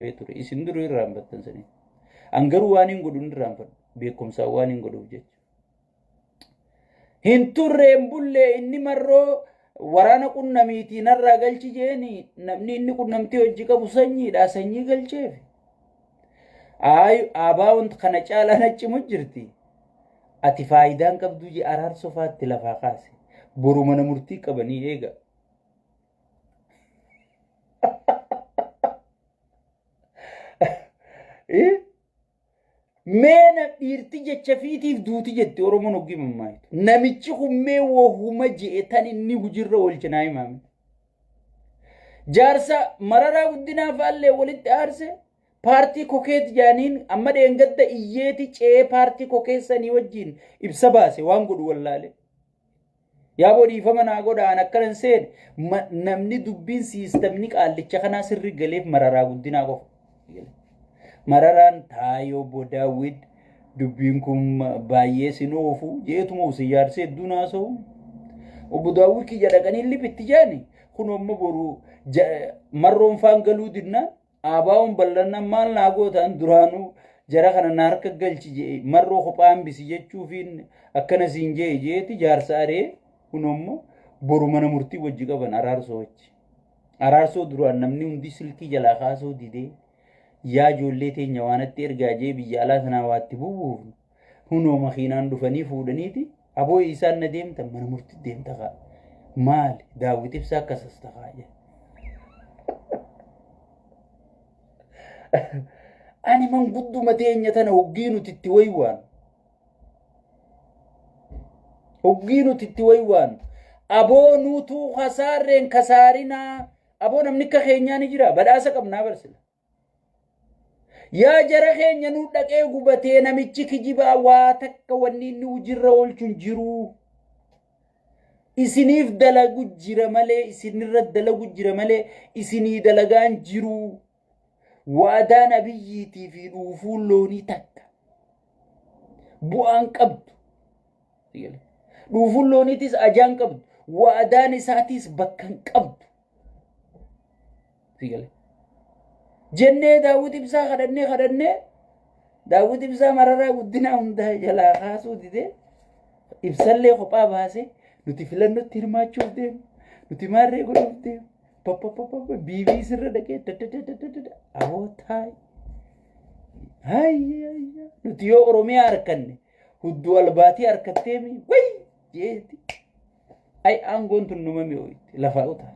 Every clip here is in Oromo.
ture isin duruu irraanfattan sanii angaruu waan hin godhu irraanfadhu beekumsaa waan hin godhuuf jecha hin turreen bullee inni marroo waraana qunnamiitii narraa galchi jeeni namni inni qunnamtii hojii qabu sanyiidha sanyii galcheef aabaa wanta kana caalaa nacimu jirti ati faayidaan qabdu je araarsoo faatti lafaa kaase boru mana murtii qabanii eega meena dhiirti jecha fiitiif duuti jetti oromoon hogii mammaayitu namichi hummee wohuma je'e tan inni hujirra oolchinaa himaame jaarsa mararaa guddinaa faallee walitti aarse paartii kokeet jaaniin amma dheengadda iyyeeti cee paartii kokeessanii wajjiin ibsa baase waan godhu wallaale yaa boodhiifama naa godhaan akkanan seen namni dubbiin siistamni qaallicha kanaa sirri galeef mararaa guddinaa qofa mararaan taayoo bodaawid dubbiin kun baay'ee sinoofu jeetuma usiyaarsee dunaa soo obodaawid kiyya dhaqanii lipitti jaani kun amma boru marroon faan galuu dinna aabaawon ballanna maal naa gootaan duraanuu jara kana na harka galchi jee marroo kophaan bisi jechuufiin akkana siin jee jeeti jaarsa aree kun amma boru mana murtii wajji qaban araarsoo duraan namni hundi silkii jalaa kaasuu didee yaa ijoollee teenya waanatti ergaa jee biyya alaa sanaa waatti bu'uuf hunoo makiinaan dhufanii fuudhaniiti aboo isaan na deemtan mana murtii deemta kaa maali daawwit ibsaa akkasas takaa jee ani mangudduma teenya tana hoggii nuti itti waywaan aboo nuutuu kasaarreen kasaarinaa aboo namni akka keenyaa ni jira badhaasa qabnaa barsila yaa jara keenya nu dhaqee gubatee namichi kijibaa waa takka wanni inni hujirra oolchuun jiru isiniif dalagu jira malee isinirra dalagu jira malee isinii dalagaan jiru waadaan abiyyiitii fi dhuufuun loonii takka bu'aan qabdu dhuufuun looniitis ajaan qabdu waadaan isaatis bakkan qabdu jennee daawwit ibsaa kadhannee daawwit ibsaa mararaa guddinaa hundaa jalaa kaasuu didee ibsallee kophaa baasee nuti filannootti hirmaachuuf deemu nuti maarree godhuuf deemu biibii sirra dhaqee awootaay hayya nuti yoo oromiyaa harkanne hudduu albaatii harkatteemi way jeeti ay aangoon tun numame ooyitti lafaa utaa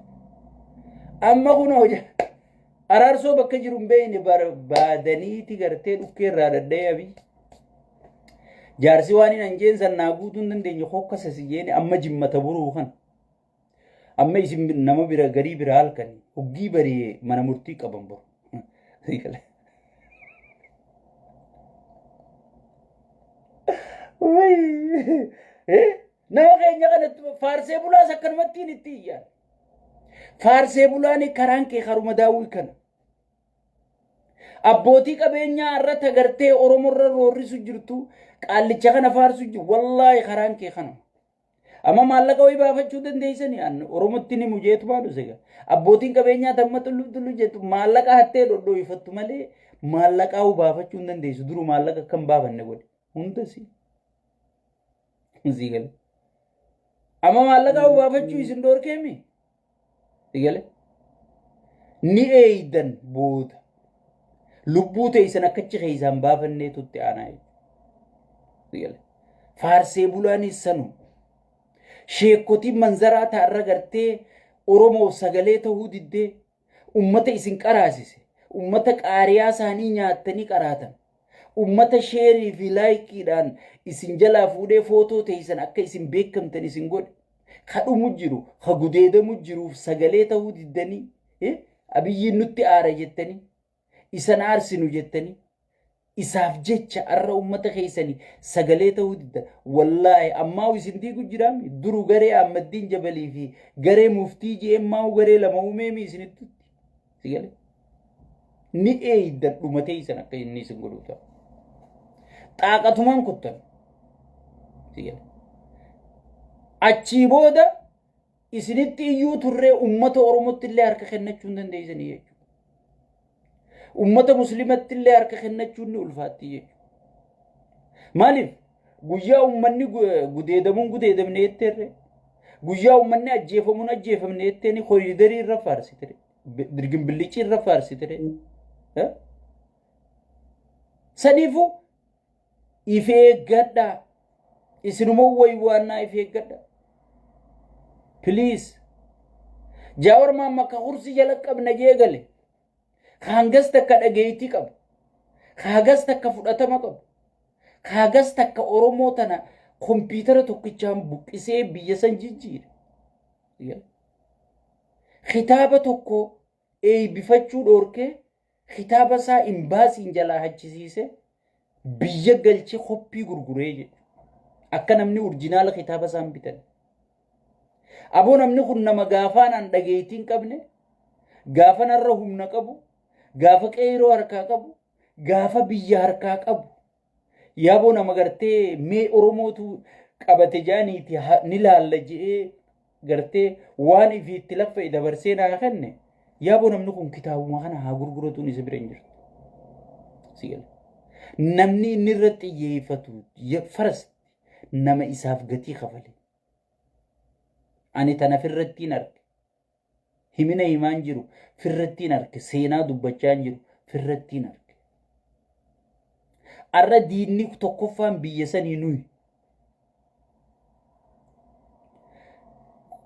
amma kun hojaa araarsoo bakka jiru hin beeyne barbaadaniiti gartee dhukkee irraa dadda'ee abii jaarsi waan hin anjeensan naa guutuu hin dandeenye hokkasa si jeene amma jimmata buruu kana amma isin nama bira garii bira halkanii hoggii barii mana murtii qaban boru nama keenya kanatti faarsee bulaas akkanumattiin itti iyyaan faarsee bulaani karaan kee haruma daawwii kana abbootii qabeenyaa irratti agartee oromorra roorrisu jirtu qaallicha kana faarsu jiru wallaahi karaan kee kana amma maallaqa way baafachuu dandeeysanii an oromotti ni mujeetu baadu sega abbootiin qabeenyaa tamma tullu jettu maallaqa hattee dhodhooyfattu malee maallaqa u baafachuu hin dandeessu duru maallaqa kan baafanne godhe hunda si zigale amma maallaqa u baafachuu isin doorkeemi igale ni eeydan booda lubbuu teeysan akkachi keeysan baafannee tutti aanaa igale faarsee bulaanis sanu sheekkotii manzaraa taarra gartee oromoo sagalee ta'uu diddee ummata isin qaraasise ummata qaariyaa isaanii nyaattanii qaraatan ummata sheerii fi laayikiidhaan isin jalaa fuudhee footoo teeysan akka isin beekamtan isin godhe kadhumu jiru hagudeedamu jiruuf sagalee ta'uu diddanii abiyyiin nutti aara jettanii isan aarsinu jettanii isaaf jecha arra ummata keessanii sagalee ta'uu didda wallaahi ammaa isin diigu jiraami duru garee Ahmaddiin Jabalii fi garee muftii jeemmaa garee lama uumeemi isinitti sigale ni eeydan dhumatee isan akka inni isin godhu ta'a xaaqatumaan kuttan sigale achii booda isinitti iyyuu turree ummata oromotti illee harka kennachuu hin dandeessanii jechuudha ummata muslimatti illee harka kennachuun ni ulfaatti jechuudha. Maaliif guyyaa ummanni gudeedamne jetteerre guyyaa ummanni ajjeefamuun ajjeefamne jetteeni koriidarii irra faarsitire dirgimbillichi irra faarsitire saniifu ifee gadda isinuma waywaannaa ifee gadda please jaawar maamma ka kursi jala qabna jeegale kaangas takka dhageeyti qabu kaagas takka fudhatama qabu kaagas takka oromoo tana kompiitara tokkichaan buqqisee biyya san jijjiire kitaaba tokko eebbifachuu dhoorkee kitaaba isaa imbaasiin jalaa hachisiise biyya galchee koppii gurguree jedhu akka namni orjinaala kitaaba isaan bitan aboo namni kun nama gaafaanaan dhageeytiin qabne gaafanarra humna qabu gaafa qeeroo harkaa qabu gaafa biyya harkaa qabu yaaboo nama gartee mee oromootu qabate jaaniiti ni laalla jedhee gartee waan ifiitti laffa dabarsee naa kenne yaaboo namni kun kitaabuma kana haa gurguratuun isa bira hin jirtu sigala namni inni irratti xiyyeeffatu farasti nama isaaf gatii kafale ani tana firrattiin arge himina himaan jiru firrattiin arge seenaa dubbachaan jiru firrattiin arge arra diinni tokkoffaan biyya sanii nuyi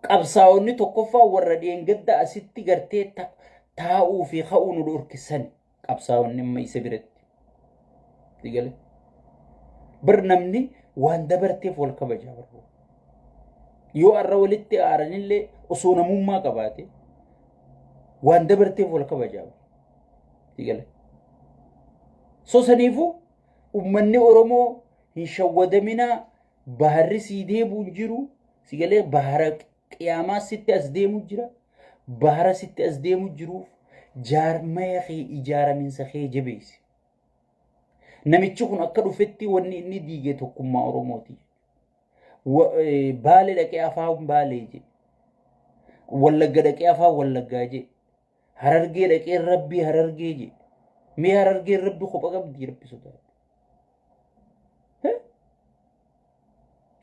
qabsaa'onni tokkoffaan warra dheengadda asitti gartee taa'uu fi ka'uu nu dhorkisan qabsaa'onni amma isa biratti digale bir namni waan dabarteef wal kabajaa barbaadu yoo arra walitti aaranillee osoo namummaa qabaate waan dabarteef wal kabajaa digale so saniifu ummanni oromoo hin shawwadaminaa baharri sii deebuun jiru sigalee bahara qiyaamaa sitti as deemu jira bahara sitti as deemu jiruuf jaarmaya kee ijaaraminsa kee jabeessi namichi kun akka dhufetti wanni inni diige tokkummaa oromooti baale dhaqee afaan baalee je wallagga dhaqee afaan wallaggaa je harargee dhaqee rabbii harargee je mee harargee rabbi kopha qabdi rabbi sodaatu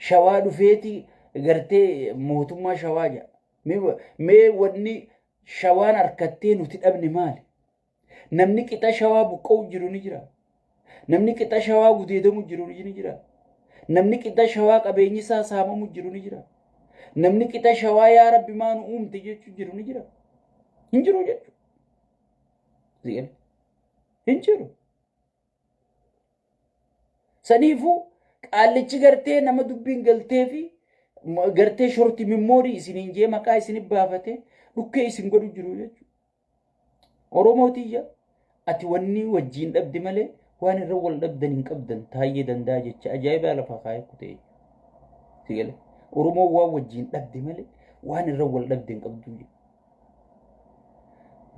shawaa dhufeeti gartee mootummaa shawaa jaa mee wanni shawaan harkattee nuti dhabne maali namni qixa shawaa buqqa'u jiru ni jira namni qixa shawaa gudeedamu jiru ni jira namni qixa shawaa qabeenyi isaa saamamu jiru ni jira namni qixa shawaa yaa rabbi maanu uumte jechuu jiru ni jira hin jiru jechuu hin jiru saniifu qaallichi gartee nama dubbiin galtee fi gartee shorti mimoorii isiniin jee maqaa isin baafate dhukkee isin godhu jiru jechuudha. Oromootiyya ati wanni wajjiin dhabdi malee waan irra wal dhabdan hin qabdan taayyee danda'a jecha ajaa'ibaa lafa kaayee kutee. Sigale Oromoo waan wajjiin dhabdi malee waan irra wal dhabdi hin qabdu.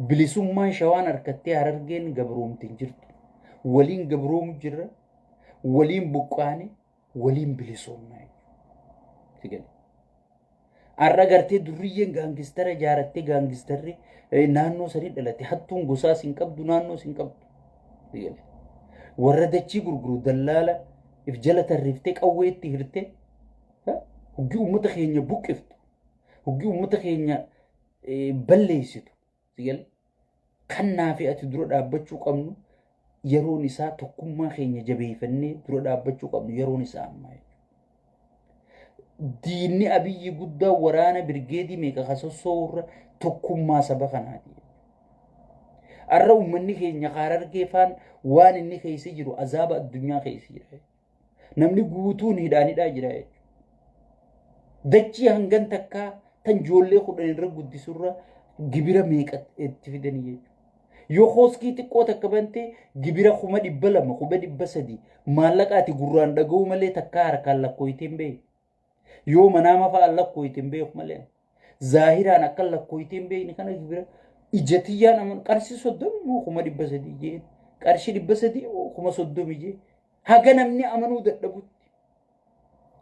Bilisummaan shawaan harkattee harargeen gabroomtiin jirtu. Waliin gabroomu jirra. Waliin buqqaane waliin bilisoomnaa. Sigale arra gartee durriyyeen gaangistara jaarattee gaangistarri naannoo sanii dhalate hattuun gosaa sin qabdu naannoo sin qabdu. Sigale warra dachii gurguru dallaala if jala tarriiftee qawweetti hirtee hogii uummata keenya buqqiftu hogii uummata keenya balleessitu. Sigale kannaa fi ati dura dhaabbachuu qabnu yeroon isaa tokkummaa keenya jabeeffannee dura dhaabbachuu qabnu yeroon isaa ammaa. Diinni abiyyi guddaa waraana birgeedii meeqa kasosoorra tokkummaa saba kanaati. Arra uummanni keenya Harargeefaan waan inni keessa jiru azaaba addunyaa keessa jira. Namni guutuun hidhaanidhaa jira. Dachii hangan takkaa tan ijoollee 10 irra guddisurra gibira meeqa itti fidanii jechuudha. Yoo hoskii xiqqoo takka bante gibira 200 300 maallaqaati gurraan dhaga'u malee takkaa harkaan lakkooyiteen beeku. Yoo manaama fa'a lakkooyiteen beeku malee zaahiraan akka lakkooyiteen beekni kana gibira ijatiyyaan aman qarshii 30 moo 300 jee qarshii 300 moo 30 jee haga namni amanuu dadhabutti.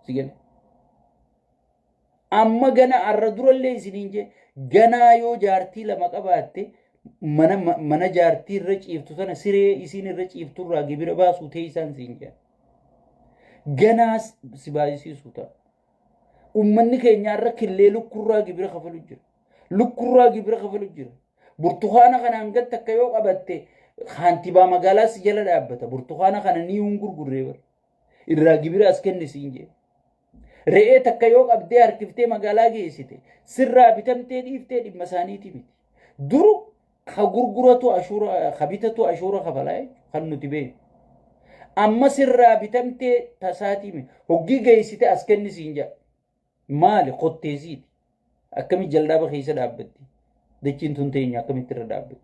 Sigale amma gana arra durallee isiniin jee ganaa yoo jaartii lama qabaatte mana jaartii irra ciiftu sana siree isiin irra ciiftu irraa gibira baasuu ta'e isaan siin jedhan. Ganaas si baay'isiisu ta'a. Uummanni keenya irra killee lukkurraa gibira kafalu jira. Lukkurraa gibira kafalu jira. Burtukaana kanaan gatti akka yoo qabatte kantiibaa magaalaa si jala dhaabbata. Burtukaana kana ni gurgurree bara. Irraa gibira as kenni siin jedhe. Re'ee takka yoo qabdee harkiftee magaalaa geessite sirraa bitamtee dhiiftee dhimma isaaniiti miti. Duru ka gurguratu ashuura ka bitatu ashuura kafalaa kan nuti beeknu. Amma sirraa bitamtee tasaatii miti. Hoggii geessite as kenni siin jedha. Maali qotteesiiti. Akkami jaldaaba keessa dhaabbatti. Dachiin tun teenya akkamitti irra dhaabbatti.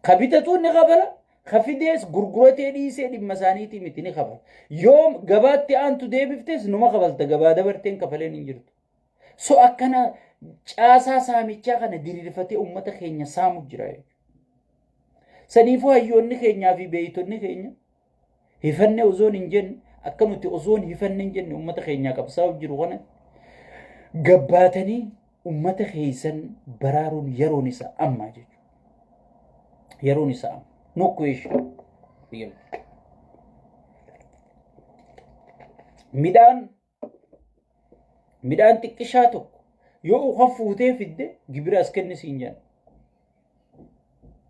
Ka bitatu ni kafala. Ka fidees gurguratee dhiisee dhimma isaaniiti miti ni kafala. Yoo gabaatti aantu deebiftes numa kafalta gabaa dabarteen kafaleen hin jirtu. So akkana caasaa saamichaa kana diriirfatee uummata keenya saamu jira. Saniifuu hayyoonni keenyaa fi beeytonni keenya hifanne osoon hin jenne akka nuti osoon hifanne hin jenne uummata keenyaa qabsaa'uuf jiru kana gabbaatanii uummata keessan baraaruun yeroon isaa ammaa jechuudha. Yeroon isaa amma. No question. Midhaan xiqqishaa tokko yoo uka fuutee fidde gibira as kenni siin jedhan.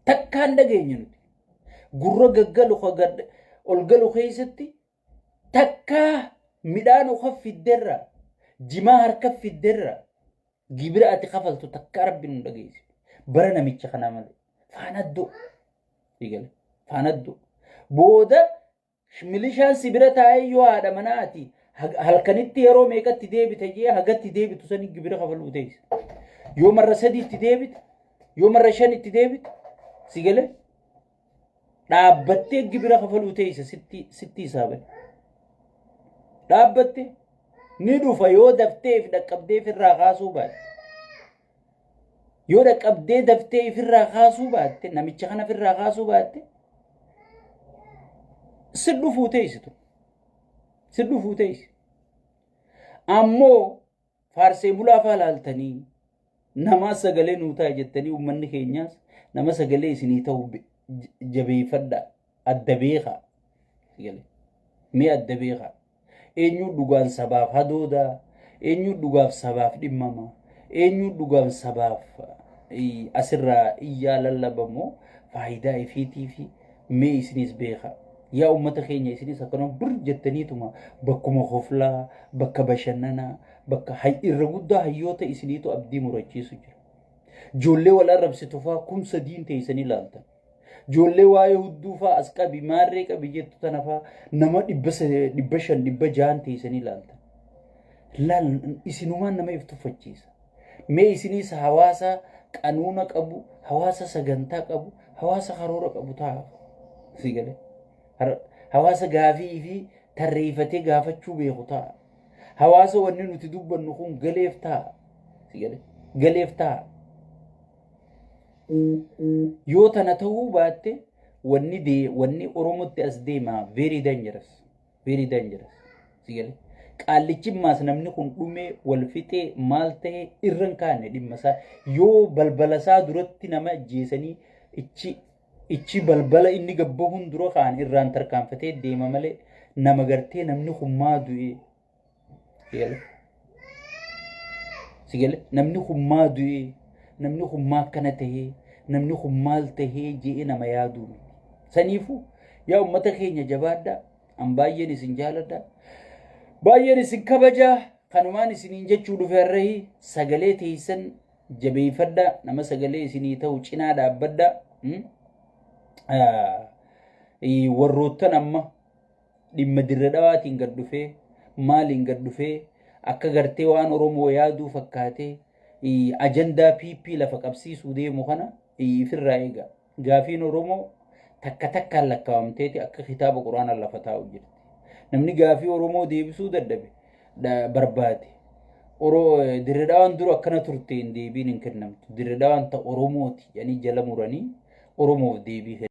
Takkaan dhageenya nuti. Gurra gaggalu ol galu keessatti takkaa midhaan uka fidderraa jimaa harka fidderraa gibira ati kafaltu takkaa rabbi nu dhageessi. Bara namicha kanaa malee. Faanaddoo. Faanaddu booda milishaan sibira taa'ee yoo haadha manaati halkanitti yeroo meeqatti deebite jee hagatti deebitu sani gibira kafaluu ta'e. Yoo marra sadiitti deebite yoo marra shanitti deebite sigale dhaabbattee gibira kafaluu ta'e sitti isaabani. Dhaabbatte ni dhufa yoo dafteef dhaqqabdeef irraa kaasuu baatte. Yoo dhaqqabdee daftee ifirraa kaasuu baatte namicha kana ifirraa kaasuu baatte sidhu fuuteessitu. Sidhu fuuteessi. Ammoo faarsee bulaa faa laaltanii nama sagalee nuu ta'a jettanii uummanni keenyaas nama sagalee isinii ta'u jabeeffadha adda beekaa. Mee adda beekaa. Eenyu dhugaan sabaaf hadoodaa eenyu dhugaaf sabaaf dhimmamaa. Eenyu dhugaaf sabaaf asirraa iyyaa lallabamoo faayidaa ifiitii fi mee isinis beekaa. Yaa uummata keenya isinis akkanuma dur jettaniituma bakkuma hoflaa bakka bashannanaa bakka irra guddaa hayyoota isiniitu abdii murachiisu jira. Ijoollee wal arrabsitu fa'aa kumsa diin teessanii ilaaltan. Ijoollee waa'ee hudduu fa'aa as qabi maarree qabi jettu tana fa'aa nama 500 600 teessanii ilaaltan. Laal isinumaan nama iftuffachiisa. Mee isinis hawaasa qanuuna qabu, hawaasa sagantaa qabu, hawaasa karoora qabu ta'a. Sigale. Hawaasa gaafii fi tarreeffatee gaafachuu beeku ta'a. Hawaasa wanni nuti dubbannu kun galeef ta'a. Sigale. Galeef ta'a. Yoo tana ta'uu baatte wanni Oromootti as deema very dangerous. Very dangerous. Sigale. Qaallichimmaas namni kun dhumee wal fixee maal ta'e irran kaane dhimma isaa yoo balbala isaa duratti nama ajjeesanii ichi balbala inni gabbahuun dura kaan irraan tarkaanfatee deema malee nama gartee namni hummaa du'ee. Sigale namni hummaa du'ee namni hummaa akkana tahee namni hummaal tahee jee nama yaaduu. Saniifuu yaa uummata keenya jabaadhaa an baay'een isin jaaladhaa. Baay'een isin kabajaa kanumaan isiniin jechuu dhufeerree sagalee teessan jabeeffadhaa nama sagalee isinii ta'u cinaa dhaabbadhaa. Warroottan amma dhimma dirra dhawaatiin gad dhufee maaliin gad dhufee akka gartee waan Oromoo yaaduu fakkaatee ajandaa PP lafa qabsiisuu deemu kana ifirraa eega. Gaafiin Oromoo takka takkaan lakkaawamteeti akka kitaaba Quraanaa lafa taa'u jirti. Namni gaafii Oromoo deebisuu dadhabe barbaade. Dirra dhawaan dura akkana turteen deebiin hin kennamtu. Dirra dhawaan ta Oromooti jedhanii jala muranii Oromoof deebii